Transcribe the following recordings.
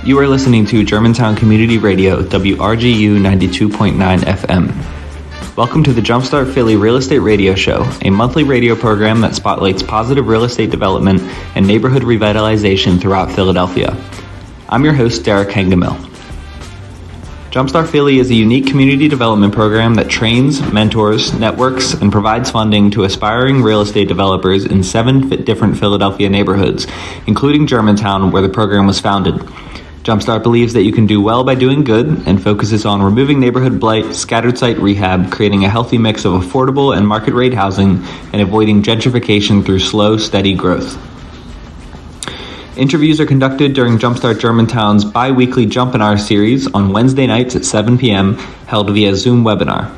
You are listening to Germantown Community Radio, WRGU 92.9 FM. Welcome to the Jumpstart Philly Real Estate Radio Show, a monthly radio program that spotlights positive real estate development and neighborhood revitalization throughout Philadelphia. I'm your host, Derek Hengemil. Jumpstart Philly is a unique community development program that trains, mentors, networks, and provides funding to aspiring real estate developers in 7 different Philadelphia neighborhoods, including Germantown, where the program was founded. Jumpstart believes that you can do well by doing good and focuses on removing neighborhood blight, scattered site rehab, creating a healthy mix of affordable and market rate housing, and avoiding gentrification through slow, steady growth. Interviews are conducted during Jumpstart Germantown's bi-weekly Jumpinar series on Wednesday nights at 7 p.m. held via Zoom webinar.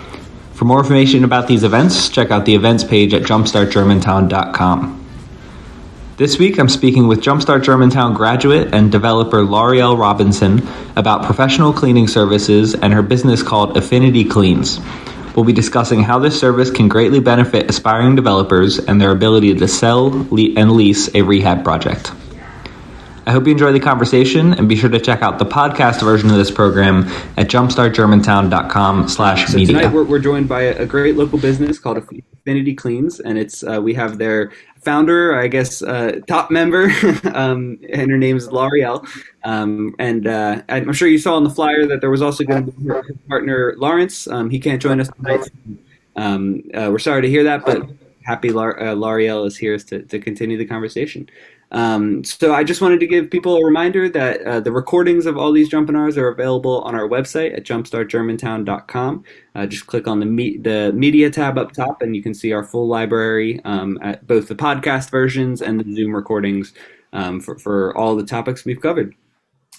For more information about these events, check out the events page at jumpstartgermantown.com. This week, I'm speaking with Jumpstart Germantown graduate and developer Laureal Robinson about professional cleaning services and her business called Affinity Cleans. We'll be discussing how this service can greatly benefit aspiring developers and their ability to sell and lease a rehab project. I hope you enjoy the conversation, and be sure to check out the podcast version of this program at jumpstartgermantown.com/media. So tonight we're joined by a great local business called Affinity Cleans, and we have their founder, I guess, top member, and her name is Laureal. And I'm sure you saw on the flyer that there was also going to be her partner, Lawrence. He can't join us tonight. We're sorry to hear that, but happy Laureal is here to continue the conversation. So I just wanted to give people a reminder that the recordings of all these Jumpinars are available on our website at jumpstartgermantown.com. Just click on the media tab up top, and you can see our full library at both the podcast versions and the Zoom recordings for all the topics we've covered.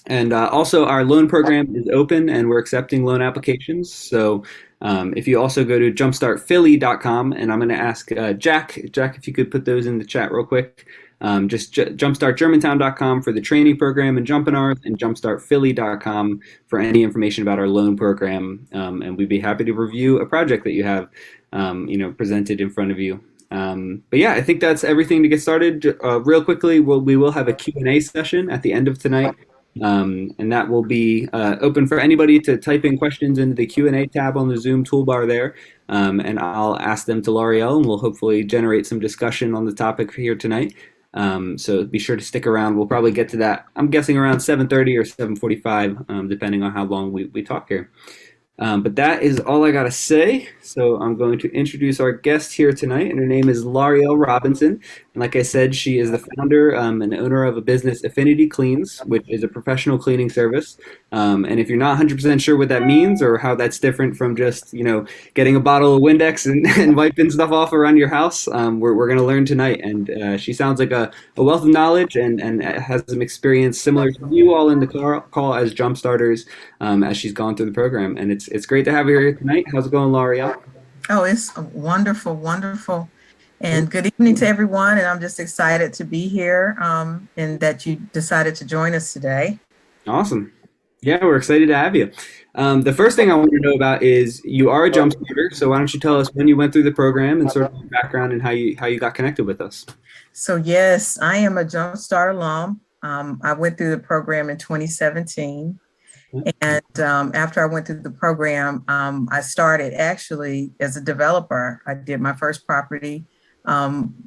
And also, our loan program is open, and we're accepting loan applications. So if you also go to jumpstartphilly.com, and I'm going to ask Jack, if you could put those in the chat real quick. Just jumpstartgermantown.com for the training program and Jumpinars, and jumpstartphilly.com for any information about our loan program. And we'd be happy to review a project that you have, presented in front of you. But yeah, I think that's everything to get started. Real quickly, we will have a Q&A session at the end of tonight. And that will be open for anybody to type in questions into the Q&A tab on the Zoom toolbar there. And I'll ask them to Laureal, and we'll hopefully generate some discussion on the topic here tonight. So be sure to stick around. We'll probably get to that, I'm guessing, around 7:30 or 7:45, depending on how long we talk here. But that is all I got to say. So I'm going to introduce our guest here tonight, and her name is Laureal Robinson. And like I said, she is the founder and owner of a business, Affinity Cleans, which is a professional cleaning service. And if you're not 100% sure what that means or how that's different from just, getting a bottle of Windex and wiping stuff off around your house, we're going to learn tonight. And she sounds like a wealth of knowledge and has some experience similar to you all in the call as jump starters as she's gone through the program. And it's great to have her here tonight. How's it going, Laureal? Oh, it's wonderful, wonderful. And good evening to everyone. And I'm just excited to be here and that you decided to join us today. Awesome. Yeah, we're excited to have you. The first thing I want to know about is you are a jump starter. So why don't you tell us when you went through the program and sort of your background and how you got connected with us? So, yes, I am a Jumpstart alum. I went through the program in 2017. And after I went through the program, I started actually as a developer. I did my first property,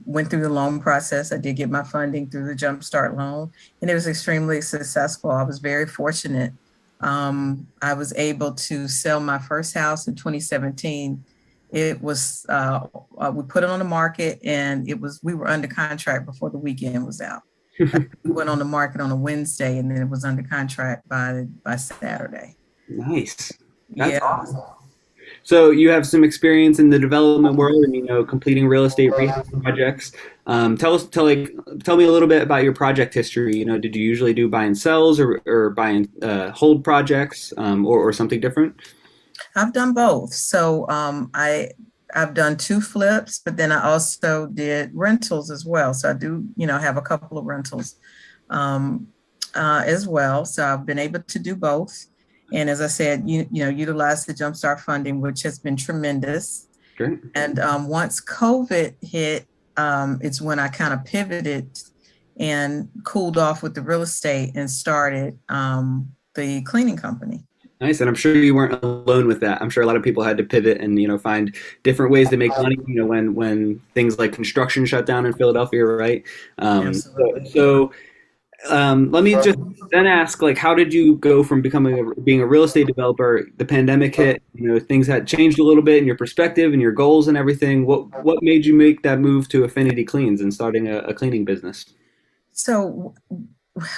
went through the loan process. I did get my funding through the Jumpstart loan, and it was extremely successful. I was very fortunate. I was able to sell my first house in 2017. It was, we put it on the market, and we were under contract before the weekend was out. We went on the market on a Wednesday, and then it was under contract by Saturday. Nice. That's awesome. So you have some experience in the development world and, completing real estate rehab projects. Tell me a little bit about your project history. Did you usually do buy and sells or buy and hold projects or something different? I've done both. So I've done 2 flips, but then I also did rentals as well. So I do, have a couple of rentals as well. So I've been able to do both. And as I said, utilize the Jumpstart funding, which has been tremendous. Great. And once COVID hit, it's when I kind of pivoted and cooled off with the real estate and started the cleaning company. Nice, and I'm sure you weren't alone with that. I'm sure a lot of people had to pivot and find different ways to make money. When things like construction shut down in Philadelphia, right? Um, so, Absolutely. so let me just then ask, like, how did you go from being a real estate developer? The pandemic hit, things had changed a little bit in your perspective and your goals and everything. What made you make that move to Affinity Cleans and starting a cleaning business? So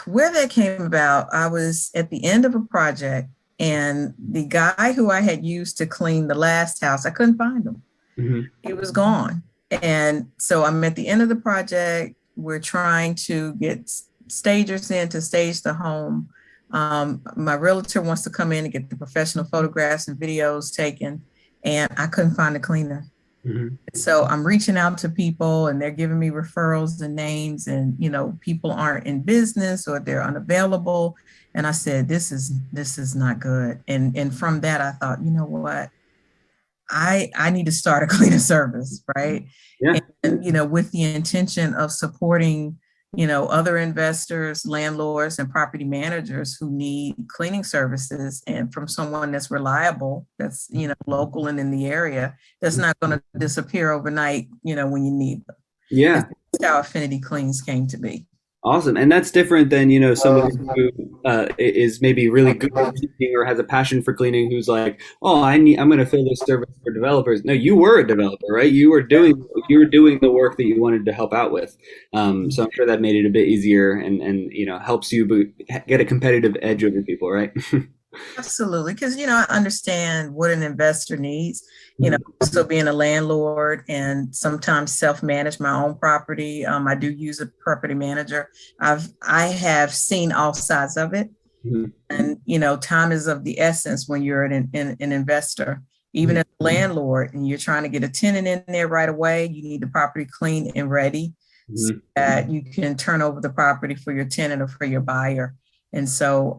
where that came about, I was at the end of a project, and the guy who I had used to clean the last house, I couldn't find him. Hmm. He was gone. And so I'm at the end of the project. We're trying to get stagers in to stage the home. My realtor wants to come in and get the professional photographs and videos taken, and I couldn't find a cleaner. Hmm. So I'm reaching out to people, and they're giving me referrals and names, and people aren't in business or they're unavailable. And I said, this is not good. And from that, I thought, you know what? I need to start a cleaning service, right? Yeah. And with the intention of supporting, other investors, landlords, and property managers who need cleaning services, and from someone that's reliable, that's local and in the area, that's not going to disappear overnight, when you need them. And Yeah. that's how Affinity Cleans came to be. Awesome. And that's different than, someone who is maybe really good at cleaning or has a passion for cleaning who's like, oh, I'm going to fill this service for developers. No, you were a developer, right? You were doing the work that you wanted to help out with. So I'm sure that made it a bit easier and helps you get a competitive edge over people, right? Absolutely, because I understand what an investor needs. So being a landlord and sometimes self-manage my own property. I do use a property manager. I have seen all sides of it, Mhm. and time is of the essence when you're an investor. Even Mhm. as a landlord, and you're trying to get a tenant in there right away, you need the property clean and ready so Mhm. that you can turn over the property for your tenant or for your buyer. And so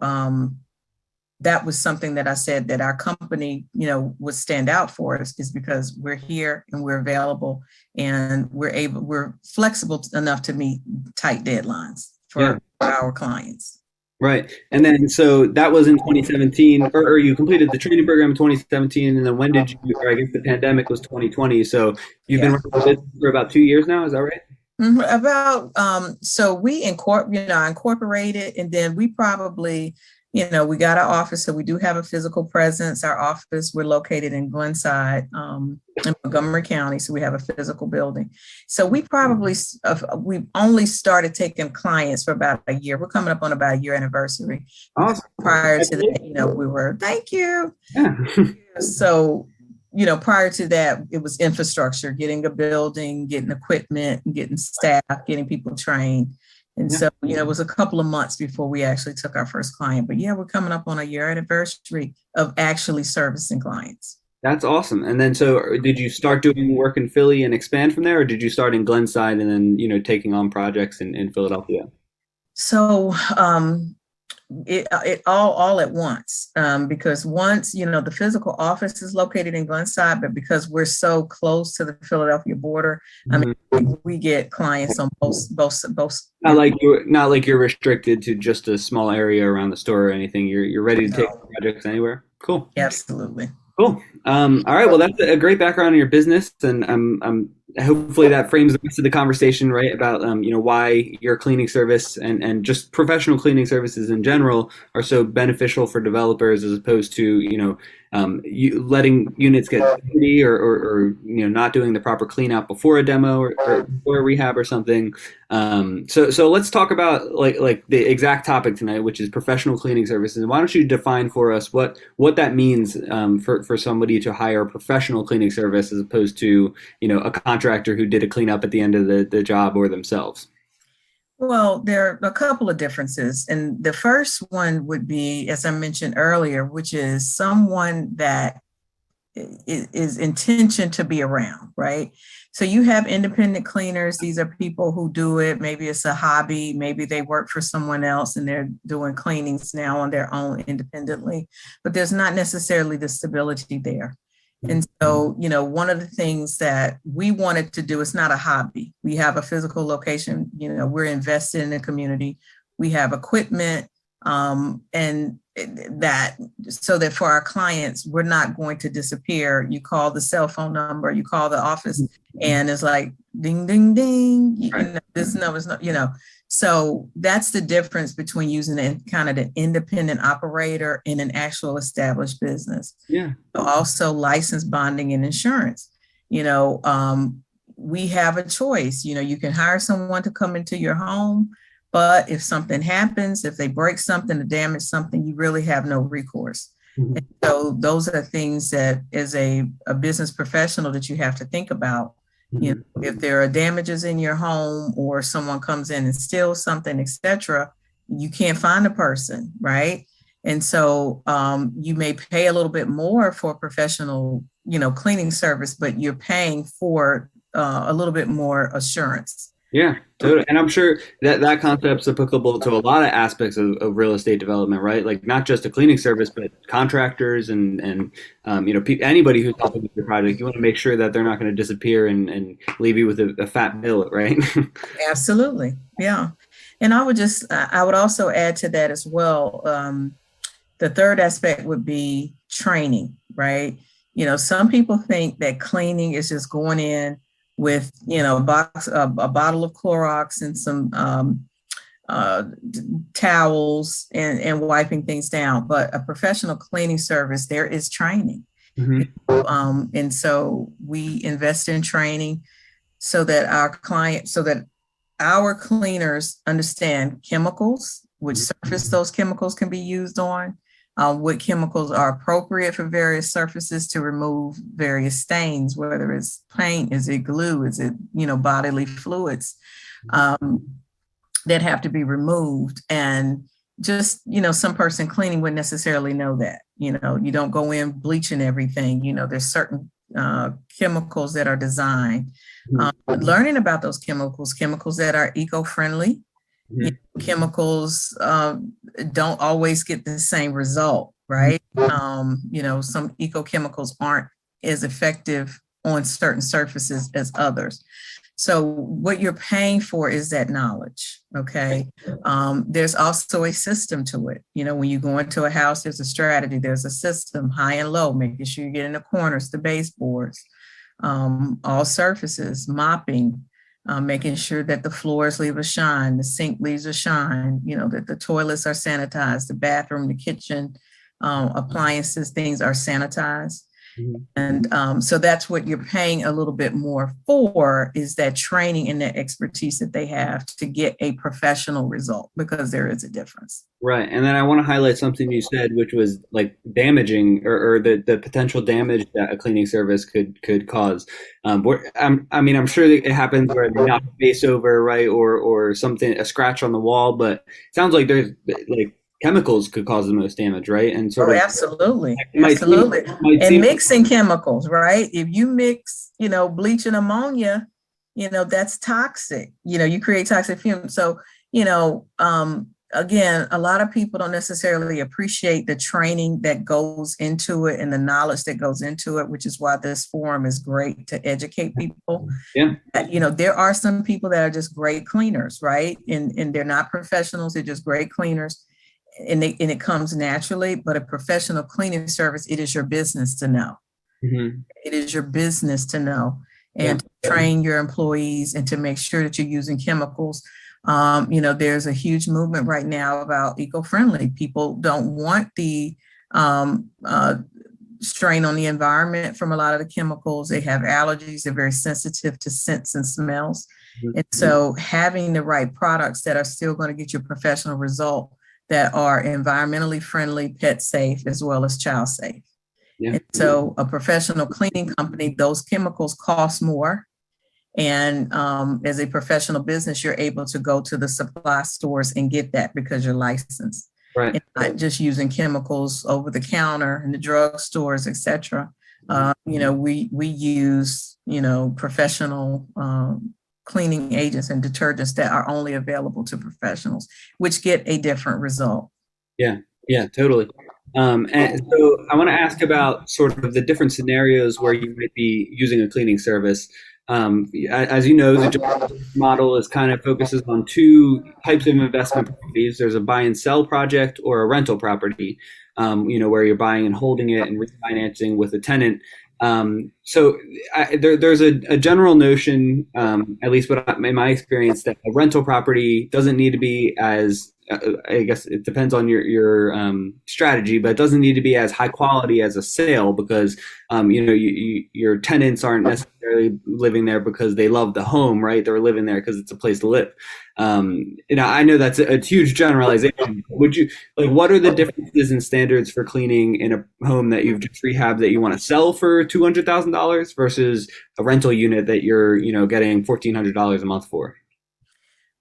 that was something that I said that our company, would stand out for us, is because we're here and we're available, and we're flexible enough to meet tight deadlines Yeah. for our clients. Right. And then so that was in 2017, or you completed the training program in 2017. And then when did you, or I guess the pandemic was 2020. So you've been Yeah. running the business for about 2 years now. Is that right? About so we incorporated, and then we probably, we got our office, so we do have a physical presence. Our office, we're located in Glenside, in Montgomery County, so we have a physical building. So we only started taking clients for about a year. We're coming up on about a year anniversary. Awesome. Prior to that, we were, thank you. Yeah. So, prior to that, it was infrastructure, getting a building, getting equipment, getting staff, getting people trained. And Yeah. so, it was a couple of months before we actually took our first client. But yeah, we're coming up on a year anniversary of actually servicing clients. That's awesome. And then so did you start doing work in Philly and expand from there, or did you start in Glenside and then, taking on projects in Philadelphia? So it all at once, because once the physical office is located in Glenside, but because we're so close to the Philadelphia border, I Mhm. mean, we get clients on both. Not like you're restricted to just a small area around the store or anything. You're ready to take No, projects anywhere. Cool. absolutely. Cool. All right. Well, that's a great background in your business, and hopefully that frames the rest of the conversation, right? About why your cleaning service and just professional cleaning services in general are so beneficial for developers as opposed to you letting units get dirty or not doing the proper clean out before a demo or before a rehab or something. So let's talk about like the exact topic tonight, which is professional cleaning services. And why don't you define for us what that means for somebody to hire a professional cleaning service as opposed to a contractor who did a cleanup at the end of the job or themselves. Well, there are a couple of differences. And the first one would be, as I mentioned earlier, which is someone that is intention to be around, right? So you have independent cleaners. These are people who do it. Maybe it's a hobby. Maybe they work for someone else and they're doing cleanings now on their own independently, but there's not necessarily the stability there. And so, one of the things that we wanted to do, it's not a hobby. We have a physical location, we're invested in the community. We have equipment, and that so that for our clients, we're not going to disappear. You call the cell phone number, you call the office, and it's like ding, ding, ding. This number's not, So that's the difference between using kind of an independent operator and an actual established business. Yeah. Also, license bonding and insurance. We have a choice. You can hire someone to come into your home, but if something happens, if they break something or damage something, you really have no recourse. Mm-hmm. And so those are the things that as a business professional that you have to think about. Mm-hmm. If there are damages in your home or someone comes in and steals something, etc., you can't find the person, right? And so you may pay a little bit more for a professional, cleaning service, but you're paying for a little bit more assurance. Yeah, totally. And I'm sure that concept's applicable to a lot of aspects of real estate development, right? Like not just a cleaning service, but contractors and anybody who's helping with your project. You want to make sure that they're not going to disappear and leave you with a fat bill, right? Absolutely. Yeah. And I would also add to that as well. The third aspect would be training, right? Some people think that cleaning is just going in with, a bottle of Clorox and some towels and wiping things down. But a professional cleaning service, there is training. Mm-hmm. And so we invest in training so that our cleaners understand chemicals, which surface those chemicals can be used on, what chemicals are appropriate for various surfaces to remove various stains, whether it's paint, is it glue, is it, bodily fluids that have to be removed. And just, some person cleaning wouldn't necessarily know that. You don't go in bleaching everything. There's certain chemicals that are designed. Learning about those chemicals that are eco-friendly. Chemicals don't always get the same result, right? Some eco-chemicals aren't as effective on certain surfaces as others. So what you're paying for is that knowledge, okay? There's also a system to it. When you go into a house, there's a strategy, there's a system, high and low, making sure you get in the corners, the baseboards, all surfaces, mopping, making sure that the floors leave a shine, the sink leaves a shine, that the toilets are sanitized, the bathroom, the kitchen, appliances, things are sanitized. Mm-hmm. And so that's what you're paying a little bit more for, is that training and that expertise that they have to get a professional result, because there is a difference. Right. And then I want to highlight something you said, which was like damaging or the potential damage that a cleaning service could cause. I'm sure that it happens where they knock the base over, right? Or something, a scratch on the wall, but it sounds like there's like chemicals could cause the most damage, right? And sort of absolutely. And mixing chemicals, right? If you mix, bleach and ammonia, that's toxic. You create toxic fumes. So, again, a lot of people don't necessarily appreciate the training that goes into it and the knowledge that goes into it, which is why this forum is great to educate people. Yeah. There are some people that are just great cleaners, right? And they're not professionals, they're just great cleaners. And it comes naturally, but a professional cleaning service, it is your business to know. Mm-hmm. It is your business to know and to train your employees and to make sure that you're using chemicals. There's a huge movement right now about eco-friendly. People don't want the strain on the environment from a lot of the chemicals. They have allergies. They're very sensitive to scents and smells. Mm-hmm. And so having the right products that are still going to get you a professional result, that are environmentally friendly, pet safe, as well as child safe. Yeah. And so a professional cleaning company, those chemicals cost more. And as a professional business, you're able to go to the supply stores and get that because you're licensed. Right. And not just using chemicals over the counter in the drug stores, et cetera. We use, professional cleaning agents and detergents that are only available to professionals, which get a different result. Yeah, totally. And so I want to ask about sort of the different scenarios where you might be using a cleaning service. As you know, the job model is kind of focuses on two types of investment properties. There's a buy and sell project or a rental property, where you're buying and holding it and refinancing with a tenant. There's a general notion, at least in my experience, that a rental property doesn't need to be as I guess it depends on your strategy, but it doesn't need to be as high quality as a sale because your tenants aren't necessarily living there because they love the home, right? They're living there because it's a place to live. I know that's a huge generalization. Would you what are the differences in standards for cleaning in a home that you've just rehabbed that you want to sell for $200,000 versus a rental unit that you're getting $1,400 a month for?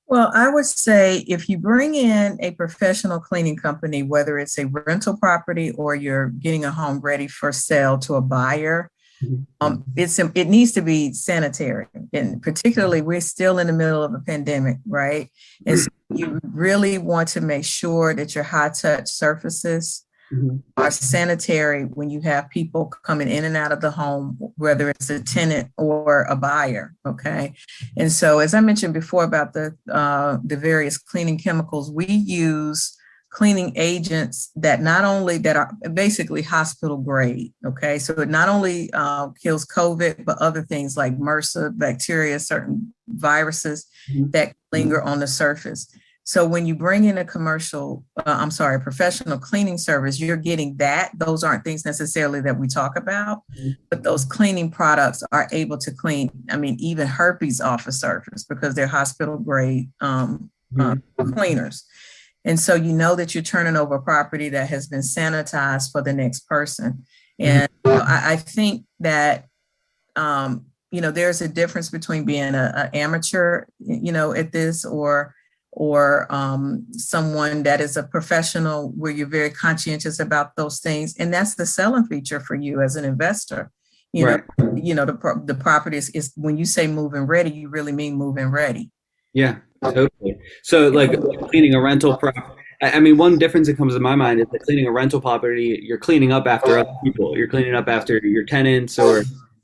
Well, I would say if you bring in a professional cleaning company, whether it's a rental property or you're getting a home ready for sale to a buyer, it needs to be sanitary. And particularly, we're still in the middle of a pandemic, right? And so you really want to make sure that your high touch surfaces are sanitary when you have people coming in and out of the home, whether it's a tenant or a buyer. Okay. And so, as I mentioned before about the various cleaning chemicals, we use cleaning agents that are basically hospital grade. Okay. So it not only kills COVID, but other things like MRSA, bacteria, certain viruses that linger on the surface. So when you bring in a professional cleaning service, you're getting that. Those aren't things necessarily that we talk about, but those cleaning products are able to clean, even herpes off a surface because they're hospital grade cleaners. And so you know that you're turning over a property that has been sanitized for the next person. And I think that, there's a difference between being an amateur, at this or someone that is a professional where you're very conscientious about those things. And that's the selling feature for you as an investor. The property is when you say move-in ready, you really mean move-in ready. Yeah, totally. So like cleaning a rental property. One difference that comes to my mind is that cleaning a rental property, you're cleaning up after other people. You're cleaning up after your tenants or,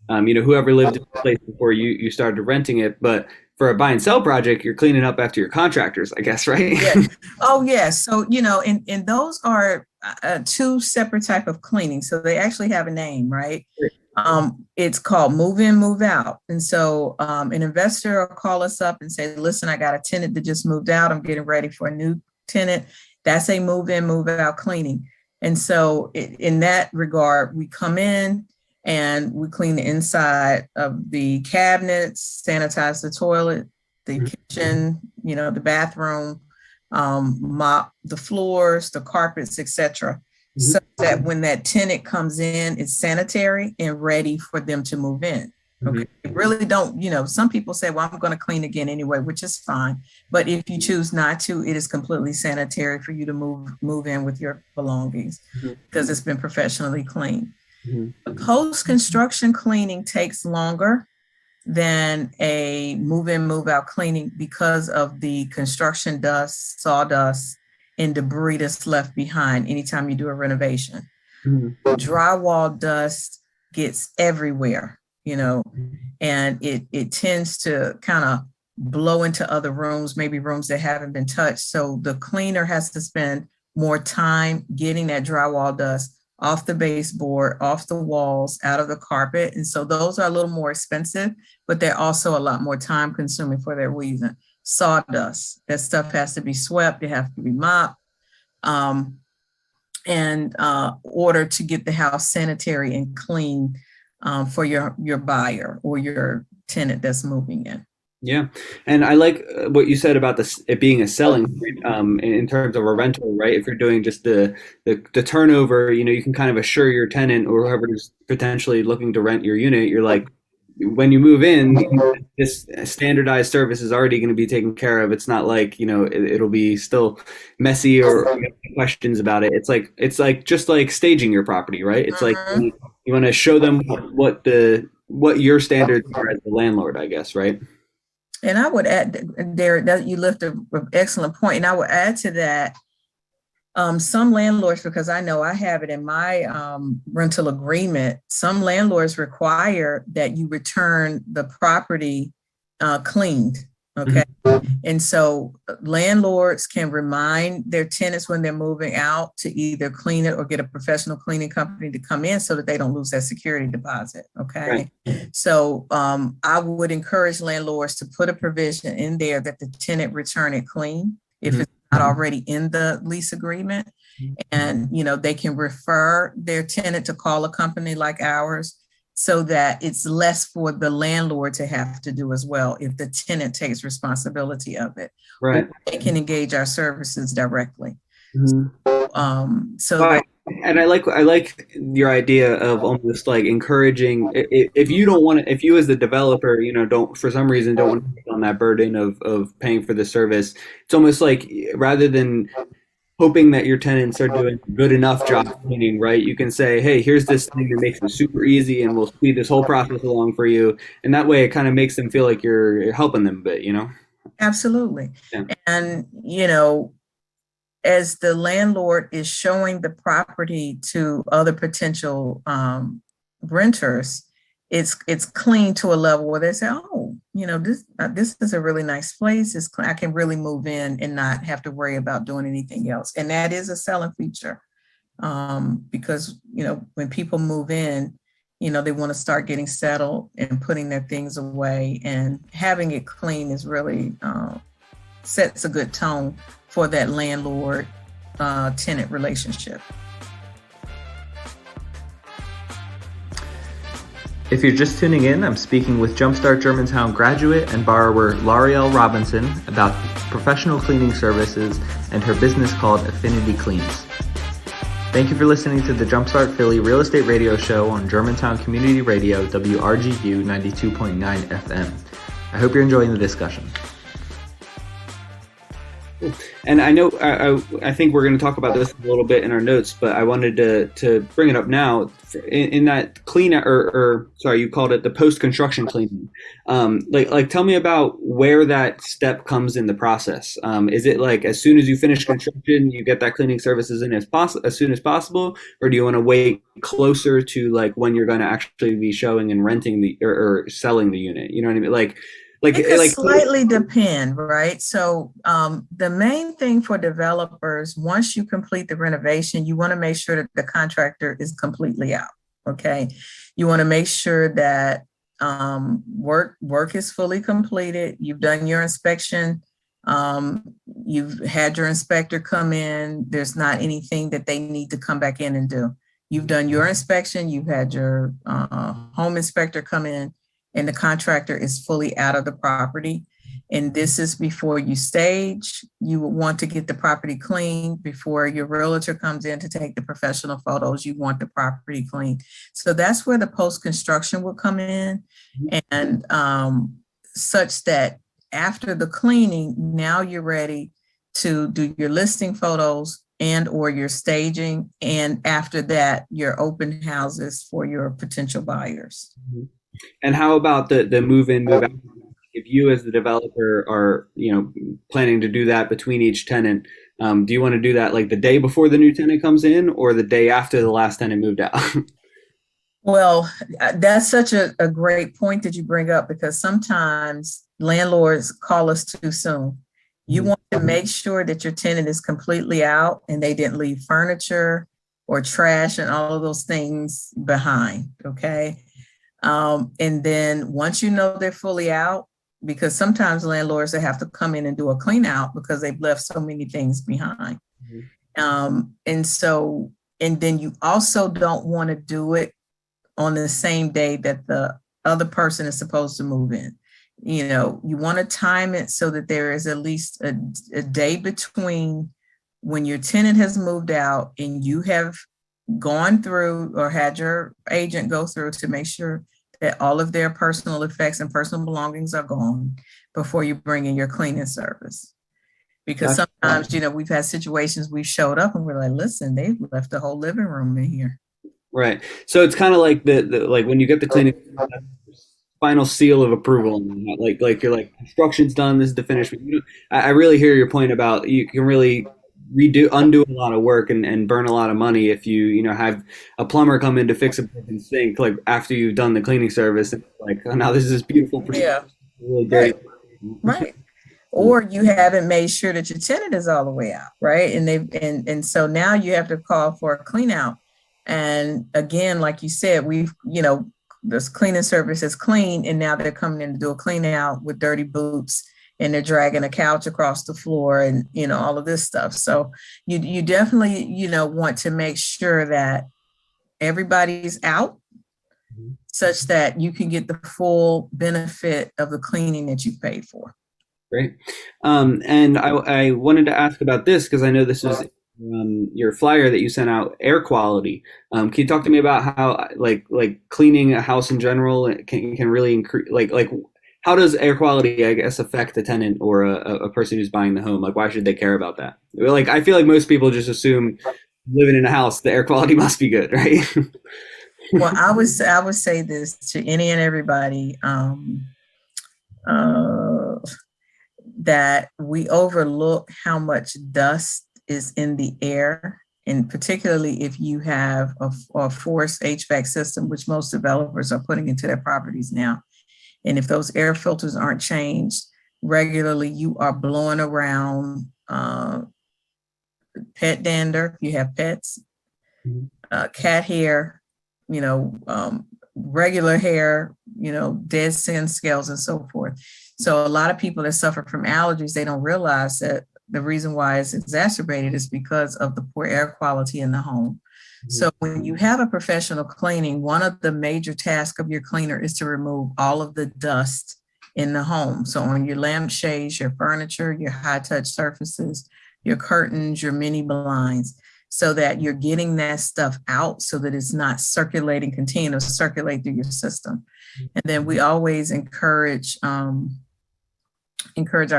whoever lived in the place before you started renting it. But for a buy and sell project, you're cleaning up after your contractors, I guess, right? Yeah. Oh, yes. So, and those are two separate type of cleaning. So they actually have a name, right? It's called move in, move out. And so an investor will call us up and say, listen, I got a tenant that just moved out. I'm getting ready for a new tenant. That's a move in, move out cleaning. And so in that regard, we come in and we clean the inside of the cabinets, sanitize the toilet, the kitchen, the bathroom, mop the floors, the carpets, etc. So that when that tenant comes in, it's sanitary and ready for them to move in. Okay. Really don't, some people say, well, I'm going to clean again anyway, which is fine. But if you choose not to, it is completely sanitary for you to move in with your belongings because it's been professionally cleaned. Post-construction cleaning takes longer than a move-in, move-out cleaning because of the construction dust, sawdust, and debris that's left behind anytime you do a renovation. Drywall dust gets everywhere, and it tends to kind of blow into other rooms, maybe rooms that haven't been touched. So the cleaner has to spend more time getting that drywall dust off the baseboard, off the walls, out of the carpet. And so those are a little more expensive, but they're also a lot more time consuming for that reason. Sawdust, that stuff has to be swept, it has to be mopped, and order to get the house sanitary and clean for your buyer or your tenant that's moving in. Yeah, and I like what you said about it being a selling point in terms of a rental, right? If you're doing just the turnover, you can kind of assure your tenant or whoever's potentially looking to rent your unit, you're like, when you move in, this standardized service is already going to be taken care of. It's not like it'll be still messy or questions about it. It's like just like staging your property, right? It's like you want to show them what your standards are as the landlord, I guess, right? And I would add, Derek, that you lift an excellent point. And I would add to that, Some landlords, because I know I have it in my rental agreement, some landlords require that you return the property cleaned. Okay. Mhm. And so landlords can remind their tenants when they're moving out to either clean it or get a professional cleaning company to come in so that they don't lose that security deposit. Right. Okay. So I would encourage landlords to put a provision in there that the tenant return it clean if Mhm. it's not already in the lease agreement. And, they can refer their tenant to call a company like ours so that it's less for the landlord to have to do as well if the tenant takes responsibility of it, or Right. they can engage our services directly. Mhm. So Well, that and I like your idea of almost like encouraging if you don't want to, if you as the developer, don't for some reason don't want to take on that burden of paying for the service. It's almost like rather than hoping that your tenants are doing a good enough job cleaning, right? You can say, hey, here's this thing that makes it super easy and we'll speed this whole process along for you. And that way it kind of makes them feel like you're helping them a bit. absolutely. Yeah. And, as the landlord is showing the property to other potential renters, it's clean to a level where they say, "Oh, this is a really nice place. I can really move in and not have to worry about doing anything else." And that is a selling feature because when people move in, they want to start getting settled and putting their things away, and having it clean is really sets a good tone for that landlord tenant relationship. If you're just tuning in, I'm speaking with Jumpstart Germantown graduate and borrower Laureal Robinson about professional cleaning services and her business called Affinity Cleans. Thank you for listening to the Jumpstart Philly Real Estate Radio Show on Germantown Community Radio, WRGU 92.9 FM. I hope you're enjoying the discussion. And I know I think we're going to talk about this a little bit in our notes, but I wanted to bring it up now in that clean or sorry, you called it the post construction cleaning. Like tell me about where that step comes in the process. Is it like as soon as you finish construction, you get that cleaning services in as soon as possible, or do you want to wait closer to like when you're going to actually be showing and renting or selling the unit? You know what I mean? It could slightly depend, right? So the main thing for developers, once you complete the renovation, you want to make sure that the contractor is completely out. Okay, you want to make sure that work is fully completed. You've done your inspection. You've had your inspector come in. There's not anything that they need to come back in and do. You've done your inspection. You've had your home inspector come in, and the contractor is fully out of the property. And this is before you stage. You would want to get the property clean before your realtor comes in to take the professional photos. You want the property clean. So that's where the post-construction will come in, and such that after the cleaning, now you're ready to do your listing photos and or your staging. And after that, your open houses for your potential buyers. And how about the move in, move out? If you as the developer are, planning to do that between each tenant, do you want to do that like the day before the new tenant comes in or the day after the last tenant moved out? Well, that's such a great point that you bring up, because sometimes landlords call us too soon. You want to make sure that your tenant is completely out and they didn't leave furniture or trash and all of those things behind. Okay. And then once you know they're fully out, because sometimes landlords they have to come in and do a clean out because they've left so many things behind. And then you also don't want to do it on the same day that the other person is supposed to move in. You want to time it so that there is at least a day between when your tenant has moved out and you have gone through or had your agent go through to make sure that all of their personal effects and personal belongings are gone before you bring in your cleaning service. Because sometimes, we've had situations we showed up and we're like, listen, they've left the whole living room in here. Right. So it's kind of like the like when you get the cleaning final seal of approval, like you're like construction's done, this is the finish. I really hear your point about you can really undo a lot of work and burn a lot of money if you have a plumber come in to fix a broken sink like after you've done the cleaning service and like, oh, now this is this beautiful procedure, Yeah. really dirty. Right. Right. Or you haven't made sure that your tenant is all the way out, right? And so now you have to call for a clean out. And again, like you said, this cleaning service is clean, and now they're coming in to do a clean out with dirty boots, and they're dragging a couch across the floor, and all of this stuff. So you definitely want to make sure that everybody's out, such that you can get the full benefit of the cleaning that you paid for. Great. And I wanted to ask about this because I know this was your flyer that you sent out, air quality. Can you talk to me about how like cleaning a house in general can really increase, like how does air quality, I guess, affect a tenant or a person who's buying the home? Like, why should they care about that? Like, I feel like most people just assume living in a house, the air quality must be good, right? Well, I would say this to any and everybody, that we overlook how much dust is in the air, and particularly if you have a forced HVAC system, which most developers are putting into their properties now. And if those air filters aren't changed regularly, you are blowing around pet dander, if you have pets, cat hair, regular hair, dead skin scales and so forth. So a lot of people that suffer from allergies, they don't realize that the reason why it's exacerbated is because of the poor air quality in the home. So when you have a professional cleaning, one of the major tasks of your cleaner is to remove all of the dust in the home. So on your lampshades, your furniture, your high touch surfaces, your curtains, your mini blinds, so that you're getting that stuff out so that it's not continuing to circulate through your system. And then we always encourage our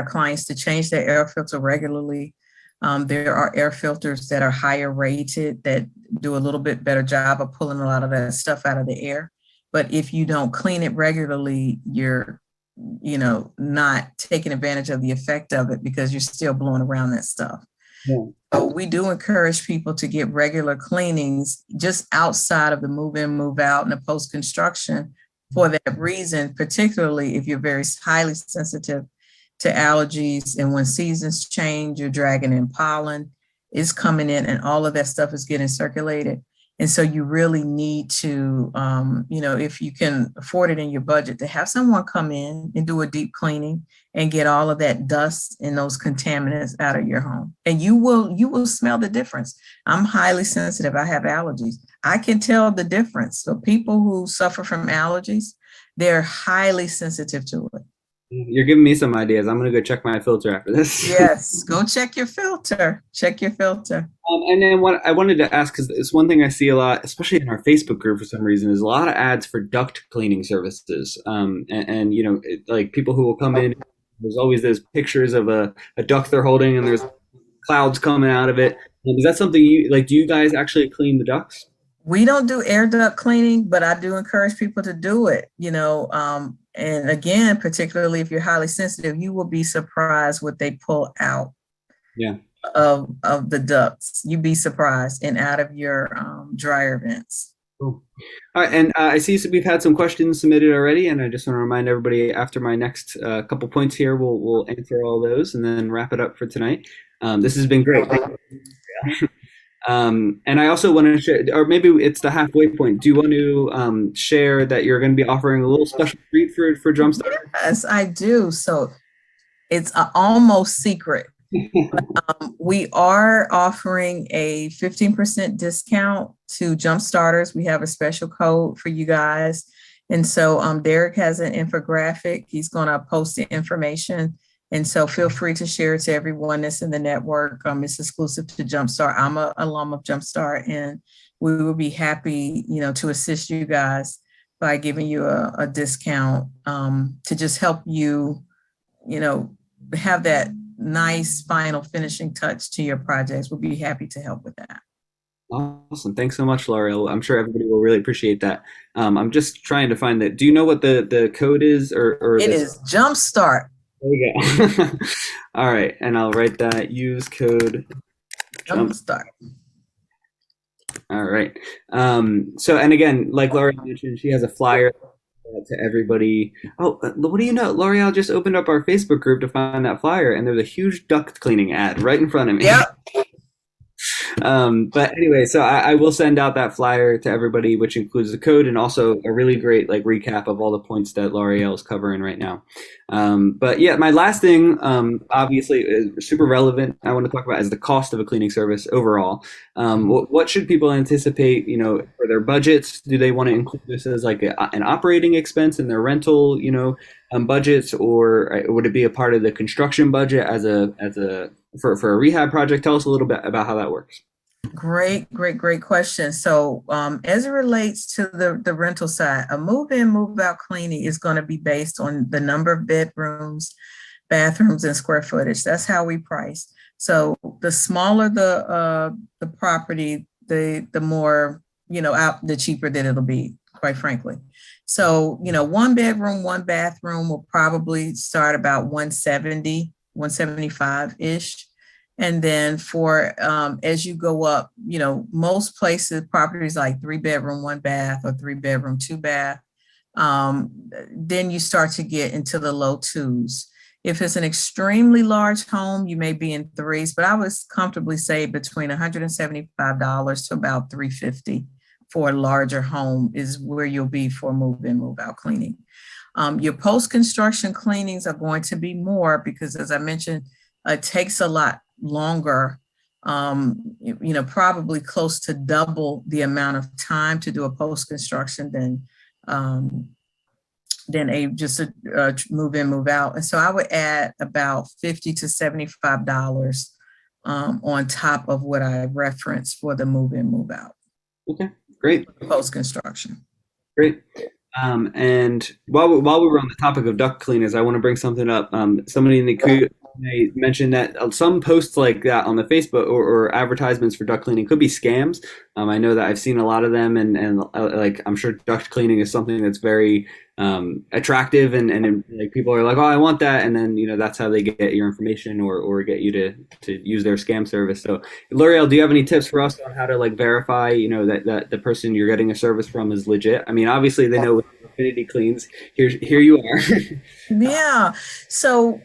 clients to change their air filter regularly. There are air filters that are higher rated that do a little bit better job of pulling a lot of that stuff out of the air. But if you don't clean it regularly, you're not taking advantage of the effect of it because you're still blowing around that stuff. Yeah. So we do encourage people to get regular cleanings just outside of the move in, move out, and the post construction for that reason, particularly if you're very highly sensitive to allergies. And when seasons change, you're dragging in pollen, is coming in, and all of that stuff is getting circulated. And so you really need to, if you can afford it in your budget, to have someone come in and do a deep cleaning and get all of that dust and those contaminants out of your home. And you will smell the difference. I'm highly sensitive. I have allergies. I can tell the difference. So people who suffer from allergies, they're highly sensitive to it. You're giving me some ideas. I'm going to go check my filter after this. Yes, go check your filter. Check your filter. And then what I wanted to ask, because it's one thing I see a lot, especially in our Facebook group for some reason, is a lot of ads for duct cleaning services. Like people who will come in, there's always those pictures of a duct they're holding and there's clouds coming out of it. Is that something do you guys actually clean the ducts? We don't do air duct cleaning, but I do encourage people to do it, and again, particularly if you're highly sensitive, you will be surprised what they pull out of the ducts. You'd be surprised, and out of your dryer vents. Cool. All right, and I see we've had some questions submitted already, and I just want to remind everybody after my next couple points here, we'll answer all those and then wrap it up for tonight. This has been great. Thank you. And I also want to share, or maybe it's the halfway point. Do you want to share that you're going to be offering a little special treat for Jumpstart? Yes, I do. So it's almost secret. We are offering a 15% discount to Jumpstarters. We have a special code for you guys. And so Derek has an infographic. He's going to post the information. And so feel free to share it to everyone that's in the network. It's exclusive to Jumpstart. I'm an alum of Jumpstart, and we will be happy, to assist you guys by giving you a discount to just help you, have that nice final finishing touch to your projects. We'll be happy to help with that. Awesome. Thanks so much, Laureal. I'm sure everybody will really appreciate that. I'm just trying to find that. Do you know what the code is? Or it is Jumpstart. There you go. All right. And I'll write that. Use code Jumpstart. All right. So, and again, like Laura mentioned, she has a flyer to everybody. Oh, what do you know? L'Oreal just opened up our Facebook group to find that flyer, and there's a huge duct cleaning ad right in front of me. Yep. But anyway, so I will send out that flyer to everybody, which includes the code and also a really great like recap of all the points that L'Oreal is covering right now. But yeah, my last thing, obviously, is super relevant. I want to talk about is the cost of a cleaning service overall. What should people anticipate, for their budgets? Do they want to include this as like an operating expense in their rental, budgets, or would it be a part of the construction budget for a rehab project? Tell us a little bit about how that works. Great question. So as it relates to the rental side, a move-in, move-out cleaning is going to be based on the number of bedrooms, bathrooms, and square footage. That's how we price. So the smaller the property, the more, the cheaper that it'll be, quite frankly. So, 1 bedroom, 1 bathroom will probably start about 170, 175-ish. And then for as you go up, most places, properties like 3 bedroom, 1 bath, or 3 bedroom, 2 bath, then you start to get into the low twos. If it's an extremely large home, you may be in threes, but I would comfortably say between $175 to about $350 for a larger home is where you'll be for move-in, move-out cleaning. Your post-construction cleanings are going to be more because, as I mentioned, it takes a lot longer, probably close to double the amount of time to do a post-construction than a move in, move out. And so I would add about $50 to $75 on top of what I referenced for the move in, move out. Okay, great. Post-construction. Great. And while we were on the topic of duct cleaners, I want to bring something up. Somebody in the Q&A mentioned that some posts like that on the Facebook or advertisements for duct cleaning could be scams. I know that I've seen a lot of them, and like I'm sure duct cleaning is something that's very attractive, and like people are like, oh, I want that, and then that's how they get your information or get you to use their scam service. So, L'Oreal, do you have any tips for us on how to like verify that the person you're getting a service from is legit? I mean, obviously they know with Affinity Cleans. Here you are. Yeah. So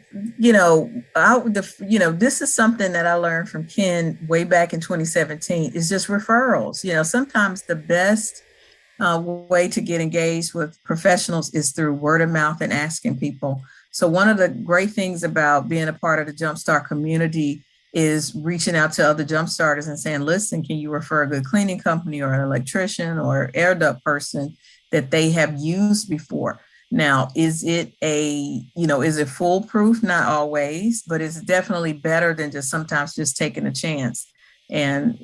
this is something that I learned from Ken way back in 2017. Is just referrals. Sometimes the best way to get engaged with professionals is through word of mouth and asking people. So one of the great things about being a part of the Jumpstart community is reaching out to other Jumpstarters and saying, listen, can you refer a good cleaning company or an electrician or air duct person that they have used before? Now, is it foolproof? Not always, but it's definitely better than sometimes just taking a chance and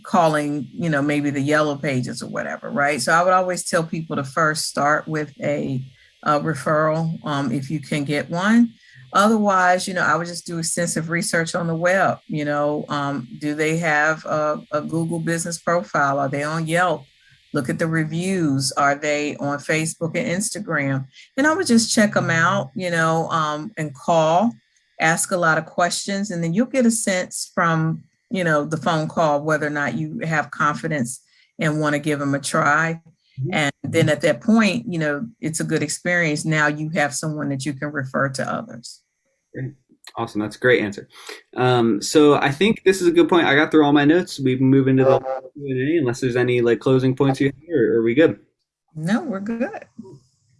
calling, maybe the yellow pages or whatever, right? So I would always tell people to first start with a referral if you can get one. Otherwise, I would just do extensive research on the web. Do they have a Google business profile? Are they on Yelp? Look at the reviews. Are they on Facebook and Instagram? And I would just check them out, and call, ask a lot of questions, and then you'll get a sense from the phone call whether or not you have confidence and want to give them a try. And then at that point, it's a good experience. Now you have someone that you can refer to others. Great. Awesome. That's a great answer. So I think this is a good point. I got through all my notes. We can move into the Q&A unless there's any like closing points you have, or are we good? No, we're good.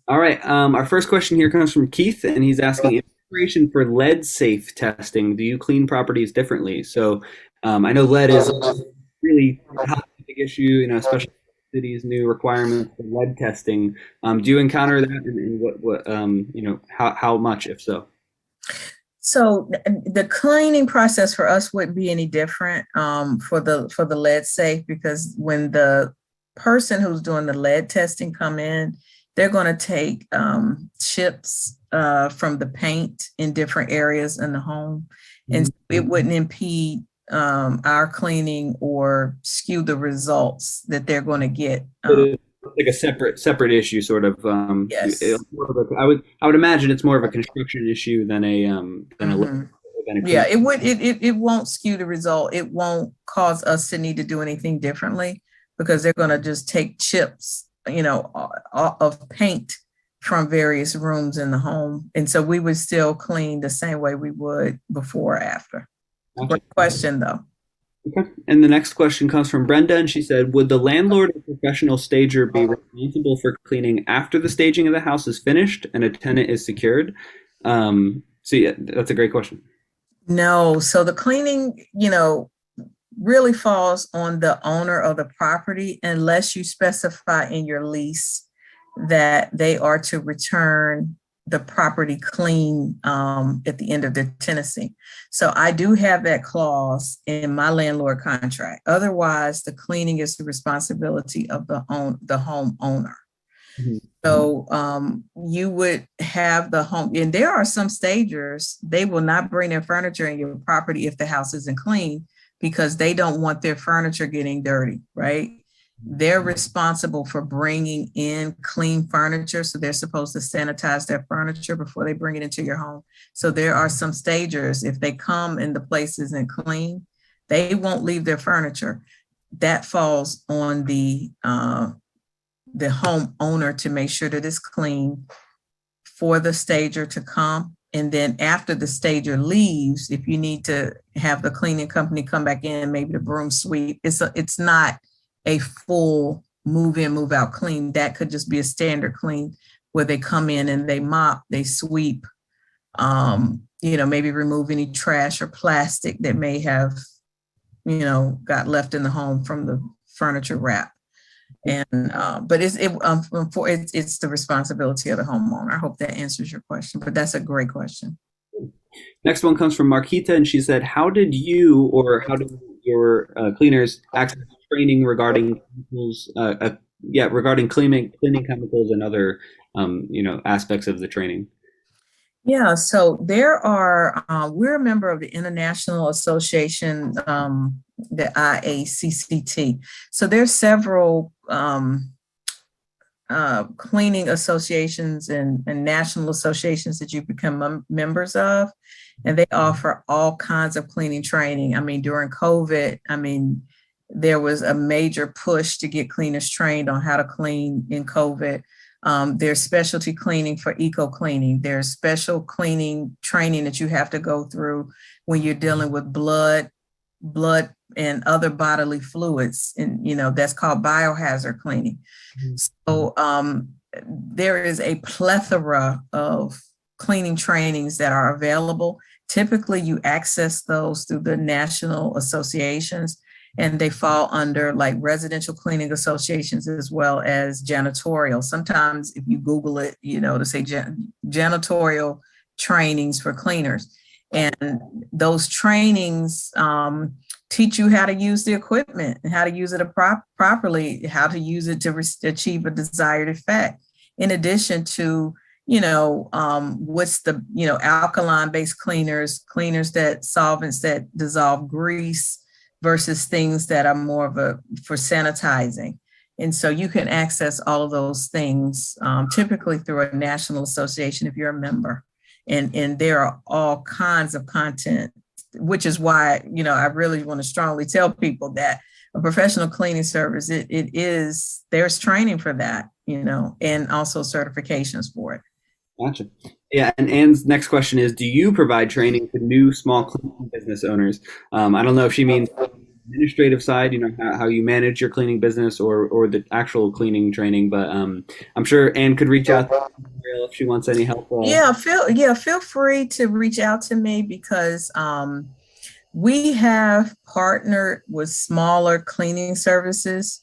All right. Our first question here comes from Keith, and he's asking, in preparation for lead safe testing, do you clean properties differently? So I know lead is really a big issue, especially city's new requirements for lead testing. Do you encounter that, and what how much, if so? So the cleaning process for us wouldn't be any different for the lead safe, because when the person who's doing the lead testing come in, they're going to take chips from the paint in different areas in the home, and so it wouldn't impede our cleaning or skew the results that they're going to get. Like a separate issue, sort of. Yes. I would imagine it's more of a construction issue than a kind of Yeah, clean. it won't skew the result. It won't cause us to need to do anything differently because they're going to just take chips, of paint from various rooms in the home. And so we would still clean the same way we would before or after. Gotcha. Great question though. Okay. And the next question comes from Brenda, and she said, "Would the landlord or professional stager be responsible for cleaning after the staging of the house is finished and a tenant is secured?" So yeah, that's a great question. No, so the cleaning, really falls on the owner of the property unless you specify in your lease that they are to return the property clean at the end of the tenancy. So I do have that clause in my landlord contract. Otherwise, the cleaning is the responsibility of the homeowner. Mm-hmm. So you would have the home, and there are some stagers, they will not bring their furniture in your property if the house isn't clean because they don't want their furniture getting dirty, right? They're responsible for bringing in clean furniture. So they're supposed to sanitize their furniture before they bring it into your home. So there are some stagers, if they come and the place isn't clean, they won't leave their furniture. That falls on the homeowner to make sure that it's clean for the stager to come. And then after the stager leaves, if you need to have the cleaning company come back in, maybe the broom sweep, it's not a full move in, move out clean. That could just be a standard clean where they come in and they mop, they sweep, maybe remove any trash or plastic that may have, got left in the home from the furniture wrap. And but it's the responsibility of the homeowner. I hope that answers your question, but that's a great question. Next one comes from Marquita, and she said, "How did you or how did your cleaners access training regarding chemicals? Regarding cleaning chemicals and other aspects of the training?" Yeah, so we're a member of the International Association, the IACCT. So there's several cleaning associations and national associations that you become members of, and they offer all kinds of cleaning training. I mean, during COVID, there was a major push to get cleaners trained on how to clean in COVID. There's specialty cleaning for eco cleaning. There's special cleaning training that you have to go through when you're dealing with blood and other bodily fluids. And, that's called biohazard cleaning. Mm-hmm. So there is a plethora of cleaning trainings that are available. Typically, you access those through the national associations, and they fall under like residential cleaning associations as well as janitorial. Sometimes if you Google it, to say janitorial trainings for cleaners. And those trainings teach you how to use the equipment and how to use it properly, how to use it to achieve a desired effect. In addition to, what's the, alkaline-based cleaners solvents that dissolve grease, versus things that are more for sanitizing. And so you can access all of those things typically through a national association if you're a member. And there are all kinds of content, which is why, I really want to strongly tell people that a professional cleaning service, there's training for that, and also certifications for it. Gotcha. Yeah, and Anne's next question is, do you provide training to new small cleaning business owners? I don't know if she means administrative side, how you manage your cleaning business or the actual cleaning training, but I'm sure Anne could reach out to Laureal if she wants any help. Feel free to reach out to me because we have partnered with smaller cleaning services.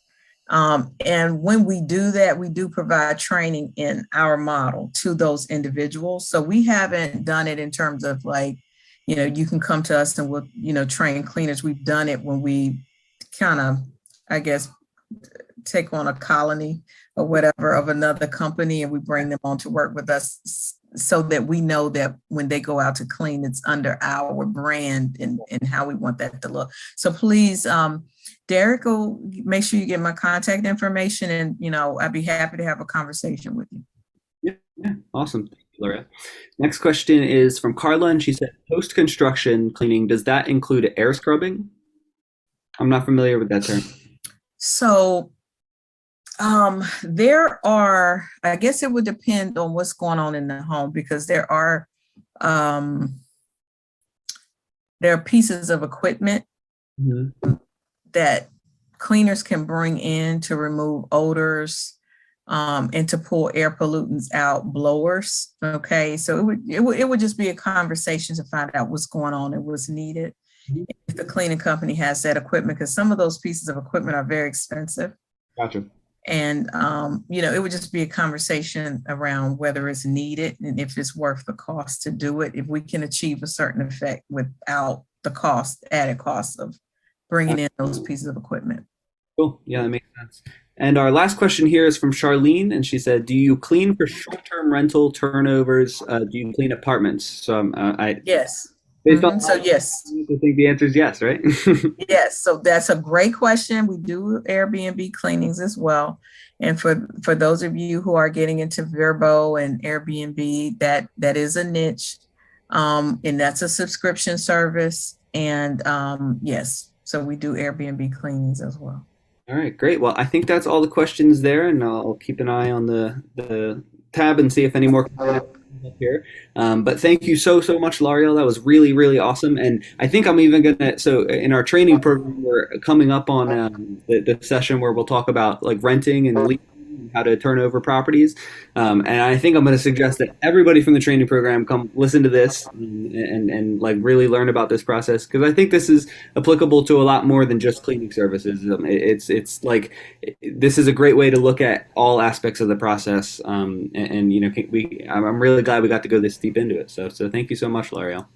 And when we do that, we do provide training in our model to those individuals. So we haven't done it in terms of like, you can come to us and we'll, train cleaners. We've done it when we kind of, I guess, take on a colony or whatever of another company and we bring them on to work with us so that we know that when they go out to clean, it's under our brand and how we want that to look. So please, Derek, will make sure you get my contact information and, I'd be happy to have a conversation with you. Yeah, awesome. Laura. Next question is from Carla, and she said, post-construction cleaning, does that include air scrubbing? I'm not familiar with that term. So I guess it would depend on what's going on in the home, because um, there are pieces of equipment that cleaners can bring in to remove odors, and to pull air pollutants out, blowers. Okay, so it would just be a conversation to find out what's going on and what's needed. If the cleaning company has that equipment, because some of those pieces of equipment are very expensive. Gotcha. And it would just be a conversation around whether it's needed and if it's worth the cost to do it, if we can achieve a certain effect without the added cost of bringing in those pieces of equipment. Cool. Yeah, that makes sense. And our last question here is from Charlene, and she said, "Do you clean for short-term rental turnovers? Do you clean apartments?" So, Yes. based on So yes. I think the answer is yes, right? Yes. So that's a great question. We do Airbnb cleanings as well. And for those of you who are getting into Verbo and Airbnb, that is a niche, and that's a subscription service. And yes, so we do Airbnb cleanings as well. All right, great. Well, I think that's all the questions there, and I'll keep an eye on the tab and see if any more come up here. But thank you so much, L'Oreal. That was really awesome. And I think I'm even gonna. So in our training program, we're coming up on the session where we'll talk about like renting and leasing, and how to turn over properties. And I think I'm going to suggest that everybody from the training program come listen to this and like really learn about this process, because I think this is applicable to a lot more than just cleaning services. It's like this is a great way to look at all aspects of the process. I'm really glad we got to go this deep into it. So thank you so much, L'Oreal.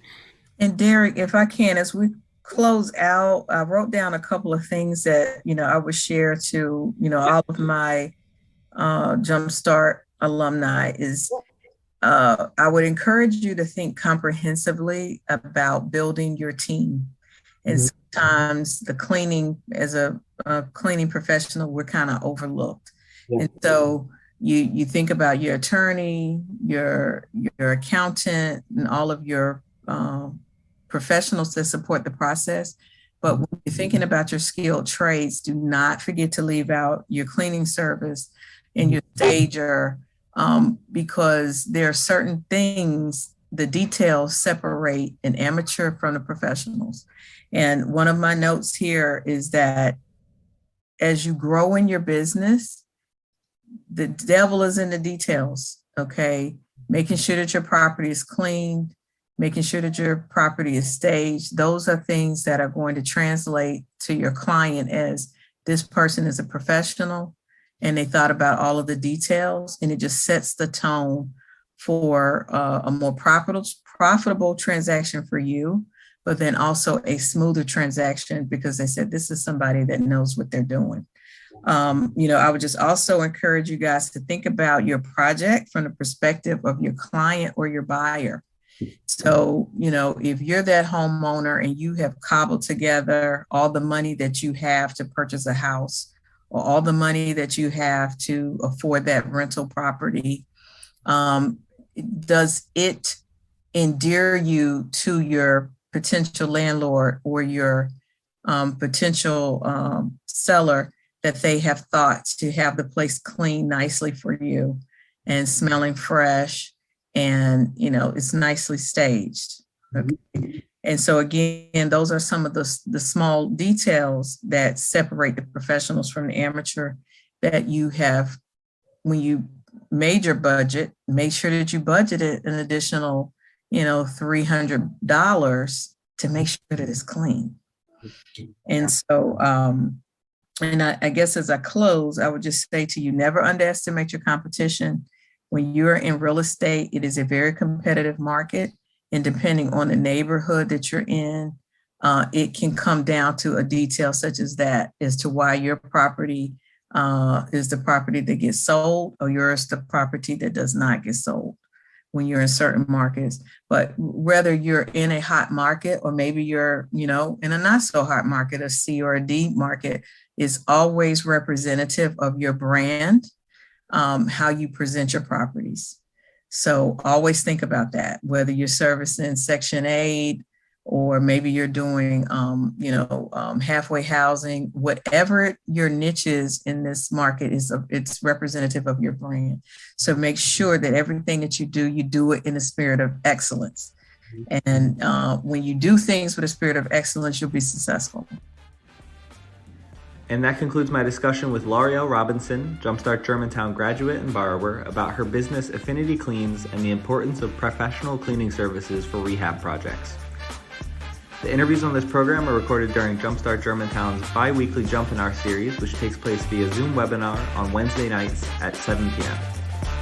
And Derek, if I can, as we close out, I wrote down a couple of things that I would share to all of my Jumpstart alumni. Is I would encourage you to think comprehensively about building your team. And sometimes the cleaning, as a cleaning professional, we're kind of overlooked. And so you think about your attorney, your accountant, and all of your professionals that support the process. But when you're thinking about your skilled trades, do not forget to leave out your cleaning service and your stager, because there are certain things, the details separate an amateur from the professionals. And one of my notes here is that as you grow in your business, the devil is in the details, okay? Making sure that your property is cleaned, making sure that your property is staged. Those are things that are going to translate to your client as this person is a professional and they thought about all of the details, and it just sets the tone for a more profitable transaction for you, but then also a smoother transaction because they said this is somebody that knows what they're doing. I would just also encourage you guys to think about your project from the perspective of your client or your buyer. So, if you're that homeowner and you have cobbled together all the money that you have to purchase a house or all the money that you have to afford that rental property, does it endear you to your potential landlord or your potential seller, that they have thought to have the place cleaned nicely for you and smelling fresh, and it's nicely staged. Okay. And so again, those are some of the small details that separate the professionals from the amateur that you have. When you made your budget, make sure that you budgeted an additional $300 to make sure that it's clean. And so and I guess as I close, I would just say to you, never underestimate your competition. When you're in real estate, it is a very competitive market. And depending on the neighborhood that you're in, it can come down to a detail such as that as to why your property is the property that gets sold or yours the property that does not get sold when you're in certain markets. But whether you're in a hot market or maybe you're, in a not so hot market, a C or a D market, is always representative of your brand, how you present your properties. So always think about that, whether you're servicing Section 8 or maybe you're doing, halfway housing, whatever your niche is in this market it's representative of your brand. So make sure that everything that you do it in a spirit of excellence. And when you do things with a spirit of excellence, you'll be successful. And that concludes my discussion with Laureal Robinson, Jumpstart Germantown graduate and borrower, about her business Affinity Cleans and the importance of professional cleaning services for rehab projects. The interviews on this program are recorded during Jumpstart Germantown's bi-weekly Jump in Our series, which takes place via Zoom webinar on Wednesday nights at 7 p.m.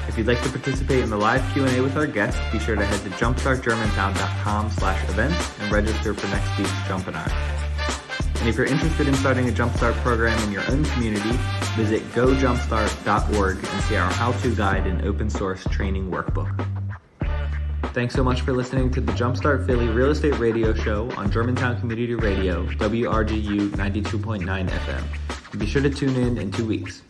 If you'd like to participate in the live Q&A with our guests, be sure to head to jumpstartgermantown.com/events and register for next week's Jump in Our. And if you're interested in starting a Jumpstart program in your own community, visit gojumpstart.org and see our how-to guide and open source training workbook. Thanks so much for listening to the Jumpstart Philly Real Estate Radio Show on Germantown Community Radio, WRGU 92.9 FM. And be sure to tune in 2 weeks.